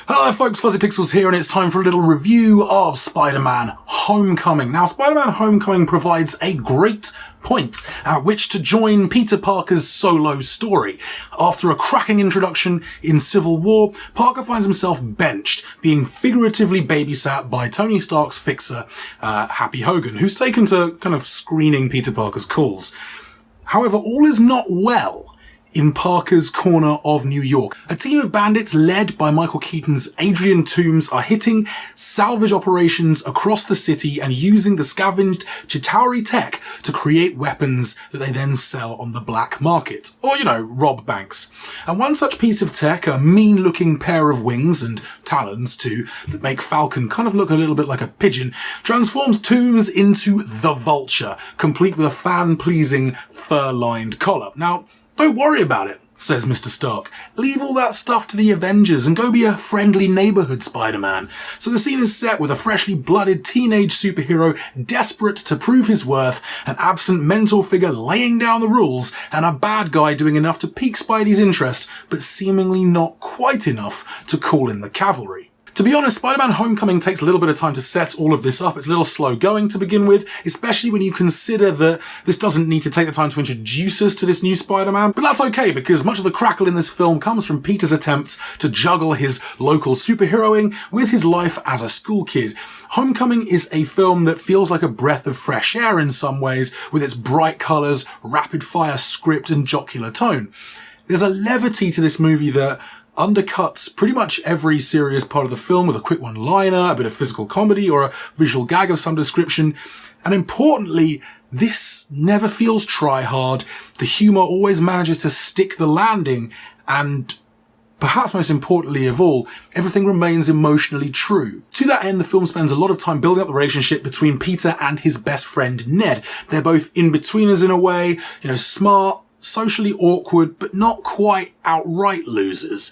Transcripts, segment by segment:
Hello there folks, Fuzzy Pixels here, and it's time for a little review of Spider-Man Homecoming. Now, Spider-Man Homecoming provides a great point at which to join Peter Parker's solo story. After a cracking introduction in Civil War, Parker finds himself benched, being figuratively babysat by Tony Stark's fixer, Happy Hogan, who's taken to kind of screening Peter Parker's calls. However, all is not well in Parker's corner of New York. A team of bandits led by Michael Keaton's Adrian Toomes are hitting salvage operations across the city and using the scavenged Chitauri tech to create weapons that they then sell on the black market. Or, rob banks. And one such piece of tech, a mean-looking pair of wings and talons too, that make Falcon kind of look a little bit like a pigeon, transforms Toomes into the Vulture, complete with a fan-pleasing fur-lined collar. Now, don't worry about it, says Mr. Stark. Leave all that stuff to the Avengers and go be a friendly neighborhood Spider-Man. So the scene is set with a freshly blooded teenage superhero desperate to prove his worth, an absent mentor figure laying down the rules, and a bad guy doing enough to pique Spidey's interest, but seemingly not quite enough to call in the cavalry. To be honest, Spider-Man Homecoming takes a little bit of time to set all of this up. It's a little slow going to begin with, especially when you consider that this doesn't need to take the time to introduce us to this new Spider-Man. But that's okay, because much of the crackle in this film comes from Peter's attempts to juggle his local superheroing with his life as a school kid. Homecoming is a film that feels like a breath of fresh air in some ways, with its bright colours, rapid-fire script and jocular tone. There's a levity to this movie that undercuts pretty much every serious part of the film with a quick one-liner, a bit of physical comedy, or a visual gag of some description. And importantly, this never feels try-hard. The humour always manages to stick the landing, and perhaps most importantly of all, everything remains emotionally true. To that end, the film spends a lot of time building up the relationship between Peter and his best friend Ned. They're both in-betweeners in a way, smart, socially awkward, but not quite outright losers.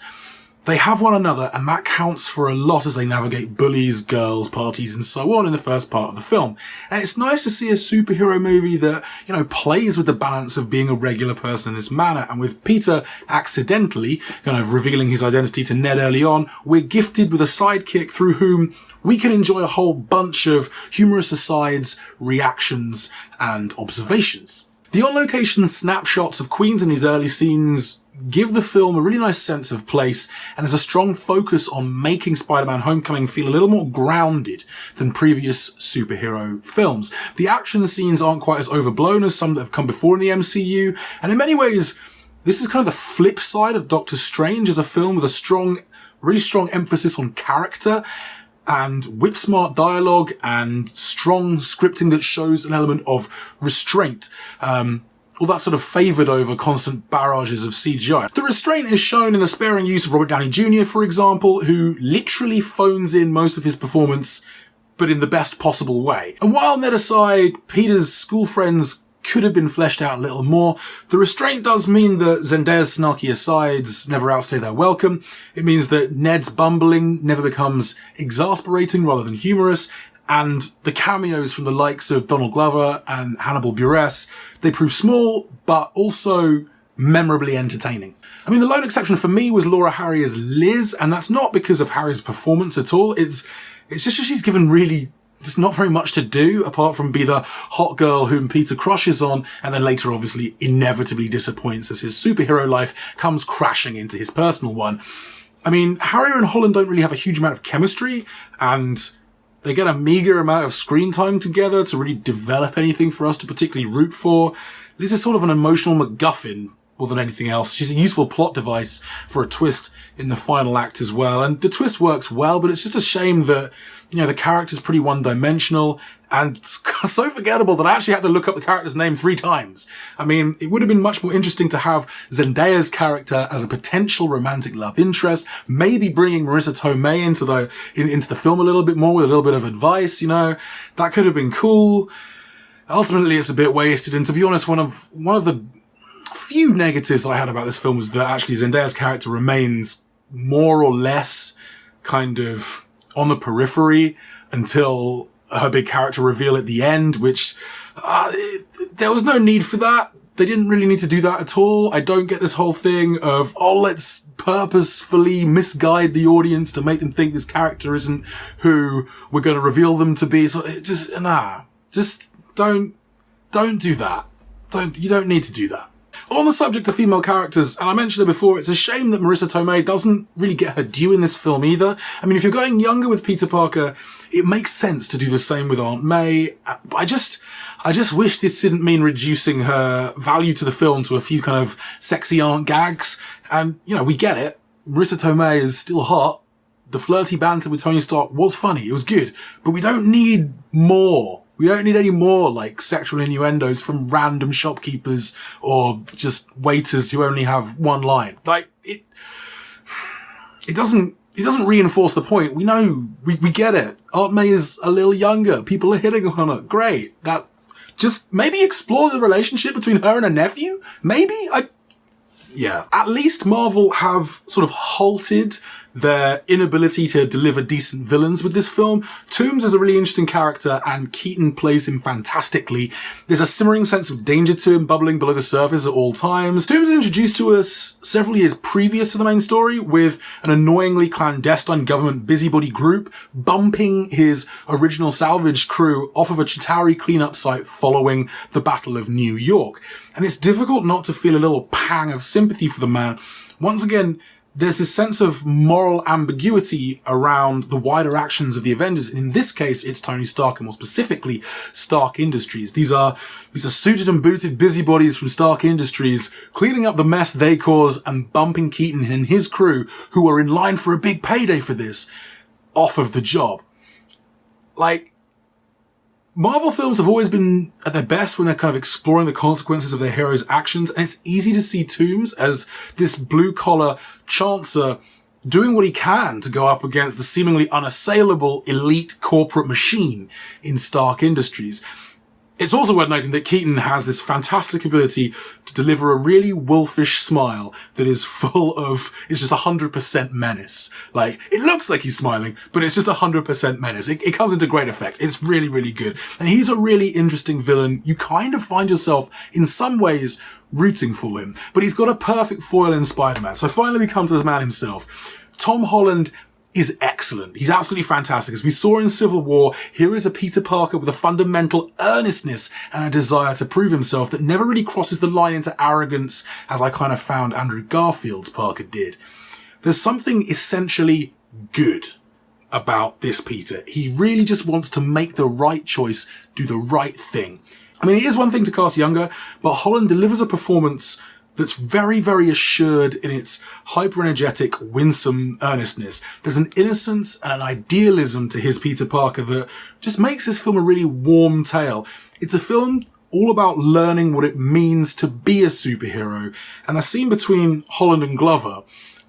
They have one another, and that counts for a lot as they navigate bullies, girls, parties, and so on in the first part of the film. And it's nice to see a superhero movie that, plays with the balance of being a regular person in this manner, and with Peter accidentally kind of revealing his identity to Ned early on, we're gifted with a sidekick through whom we can enjoy a whole bunch of humorous asides, reactions, and observations. The on-location snapshots of Queens in these early scenes give the film a really nice sense of place, and there's a strong focus on making Spider-Man Homecoming feel a little more grounded than previous superhero films. The action scenes aren't quite as overblown as some that have come before in the MCU, and in many ways, this is kind of the flip side of Doctor Strange as a film with a really strong emphasis on character, and whip-smart dialogue and strong scripting that shows an element of restraint. All that sort of favoured over constant barrages of CGI. The restraint is shown in the sparing use of Robert Downey Jr., for example, who literally phones in most of his performance, but in the best possible way. And while Ned aside, Peter's school friends could have been fleshed out a little more, the restraint does mean that Zendaya's snarky asides never outstay their welcome. It means that Ned's bumbling never becomes exasperating rather than humorous, and the cameos from the likes of Donald Glover and Hannibal Buress, they prove small, but also memorably entertaining. I mean, the lone exception for me was Laura Harry as Liz, and that's not because of Harry's performance at all. It's just that she's given really just not very much to do apart from be the hot girl whom Peter crushes on, and then later obviously inevitably disappoints as his superhero life comes crashing into his personal one. I mean, Harry and Holland don't really have a huge amount of chemistry, and they get a meager amount of screen time together to really develop anything for us to particularly root for. This is sort of an emotional MacGuffin more than anything else. She's a useful plot device for a twist in the final act as well. And the twist works well, but it's just a shame that, the character's pretty one-dimensional and so forgettable that I actually had to look up the character's name 3 times. I mean, it would have been much more interesting to have Zendaya's character as a potential romantic love interest, maybe bringing Marisa Tomei into the film a little bit more with a little bit of advice, That could have been cool. Ultimately, it's a bit wasted, and to be honest, one of the few negatives that I had about this film was that actually Zendaya's character remains more or less kind of on the periphery until her big character reveal at the end, which there was no need for that. They didn't really need to do that at all. I don't get this whole thing of, oh, let's purposefully misguide the audience to make them think this character isn't who we're going to reveal them to be. So it just, just don't do that. You don't need to do that. On the subject of female characters, and I mentioned it before, it's a shame that Marisa Tomei doesn't really get her due in this film either. I mean, if you're going younger with Peter Parker, it makes sense to do the same with Aunt May. I just wish this didn't mean reducing her value to the film to a few kind of sexy aunt gags. And, we get it. Marisa Tomei is still hot. The flirty banter with Tony Stark was funny. It was good. But we don't need more. We don't need any more, sexual innuendos from random shopkeepers or just waiters who only have one line. It doesn't reinforce the point. We know, we get it. Aunt May is a little younger. People are hitting on her. Great. Just maybe explore the relationship between her and her nephew? Maybe? Yeah. At least Marvel have sort of halted their inability to deliver decent villains with this film. Toomes is a really interesting character and Keaton plays him fantastically. There's a simmering sense of danger to him bubbling below the surface at all times. Toomes is introduced to us several years previous to the main story with an annoyingly clandestine government busybody group bumping his original salvage crew off of a Chitauri cleanup site following the Battle of New York. And it's difficult not to feel a little pang of sympathy for the man. Once again, there's this sense of moral ambiguity around the wider actions of the Avengers. And in this case, it's Tony Stark and more specifically Stark Industries. These are suited and booted busybodies from Stark Industries cleaning up the mess they cause and bumping Keaton and his crew, who are in line for a big payday for this, off of the job. Marvel films have always been at their best when they're kind of exploring the consequences of their heroes' actions, and it's easy to see Toomes as this blue-collar chancer doing what he can to go up against the seemingly unassailable elite corporate machine in Stark Industries. It's also worth noting that Keaton has this fantastic ability to deliver a really wolfish smile that is it's just 100% menace. It looks like he's smiling, but it's just 100% menace. It comes into great effect. It's really, really good. And he's a really interesting villain. You kind of find yourself, in some ways, rooting for him. But he's got a perfect foil in Spider-Man. So finally we come to this man himself. Tom Holland is excellent. He's absolutely fantastic. As we saw in Civil War, here is a Peter Parker with a fundamental earnestness and a desire to prove himself that never really crosses the line into arrogance, as I kind of found Andrew Garfield's Parker did. There's something essentially good about this Peter. He really just wants to make the right choice, do the right thing. I mean, it is one thing to cast younger, but Holland delivers a performance that's very, very assured in its hyper-energetic, winsome earnestness. There's an innocence and an idealism to his Peter Parker that just makes this film a really warm tale. It's a film all about learning what it means to be a superhero. And the scene between Holland and Glover,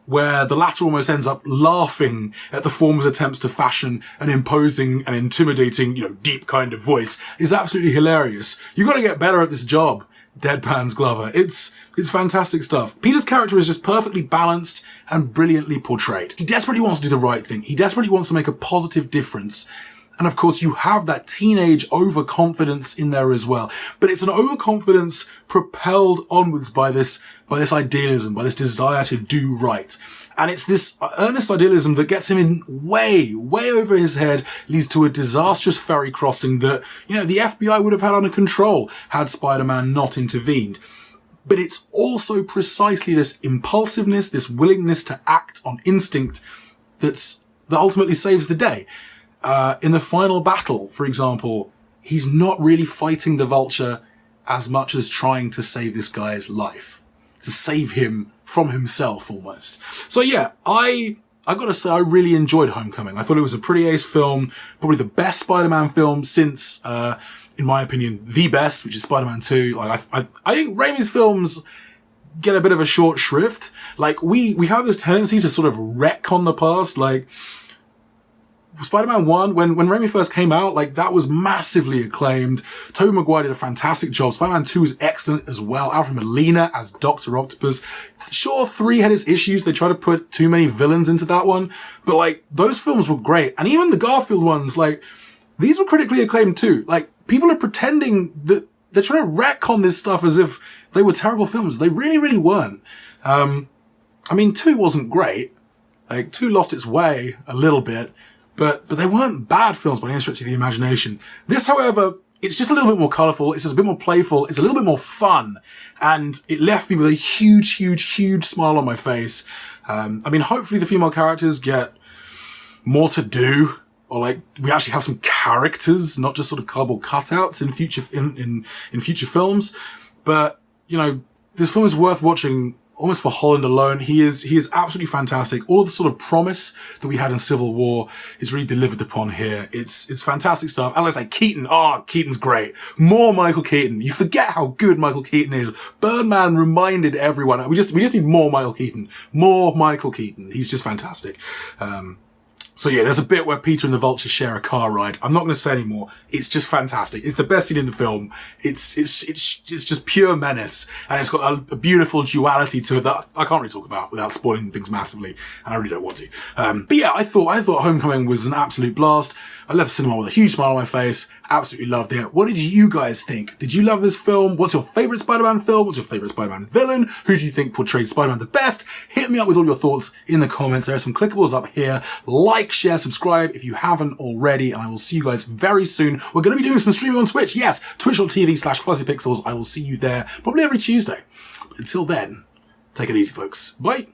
where the latter almost ends up laughing at the former's attempts to fashion an imposing and intimidating, deep kind of voice, is absolutely hilarious. You gotta get better at this job, deadpans Glover. It's fantastic stuff. Peter's character is just perfectly balanced and brilliantly portrayed. He desperately wants to do the right thing. He desperately wants to make a positive difference. And of course, you have that teenage overconfidence in there as well. But it's an overconfidence propelled onwards by this idealism, by this desire to do right. And it's this earnest idealism that gets him in way, way over his head, leads to a disastrous ferry crossing that, the FBI would have had under control had Spider-Man not intervened. But it's also precisely this impulsiveness, this willingness to act on instinct that ultimately saves the day. In the final battle, for example, he's not really fighting the Vulture as much as trying to save this guy's life. To save him from himself, almost. So yeah, I gotta say, I really enjoyed Homecoming. I thought it was a pretty ace film, probably the best Spider-Man film since, in my opinion, the best, which is Spider-Man 2. I think Raimi's films get a bit of a short shrift. We have this tendency to sort of retcon the past, Spider-Man 1, when Raimi first came out, that was massively acclaimed. Tobey Maguire did a fantastic job. Spider-Man 2 is excellent as well. Alfred Molina as Dr. Octopus. Sure, 3 had its issues. They tried to put too many villains into that one. But, those films were great. And even the Garfield ones, these were critically acclaimed too. People are pretending that they're trying to retcon this stuff as if they were terrible films. They really, really weren't. I mean, 2 wasn't great. Like, 2 lost its way a little bit, but they weren't bad films by any stretch of the imagination. This, however, it's just a little bit more colourful, it's just a bit more playful, it's a little bit more fun, and it left me with a huge, huge, huge smile on my face. I mean, hopefully the female characters get more to do, or like, we actually have some characters, not just sort of cardboard cutouts in future films. But, you know, this film is worth watching almost for Holland alone. He is absolutely fantastic. All of the sort of promise that we had in Civil War is really delivered upon here. It's fantastic stuff. And let's say Keaton. Oh, Keaton's great. More Michael Keaton. You forget how good Michael Keaton is. Birdman reminded everyone. We just need more Michael Keaton. More Michael Keaton. He's just fantastic. So yeah, there's a bit where Peter and the Vulture share a car ride. I'm not going to say any more. It's just fantastic. It's the best scene in the film. It's just pure menace, and it's got a beautiful duality to it that I can't really talk about without spoiling things massively, and I really don't want to. But yeah, I thought Homecoming was an absolute blast. I left the cinema with a huge smile on my face. Absolutely loved it. What did you guys think? Did you love this film? What's your favourite Spider-Man film? What's your favourite Spider-Man villain? Who do you think portrayed Spider-Man the best? Hit me up with all your thoughts in the comments. There are some clickables up here. Like, share, subscribe if you haven't already, and I will see you guys very soon. We're going to be doing some streaming on Twitch. Yes, twitch.tv/fuzzypixels. I will see you there probably every Tuesday. But until then, take it easy, folks. Bye.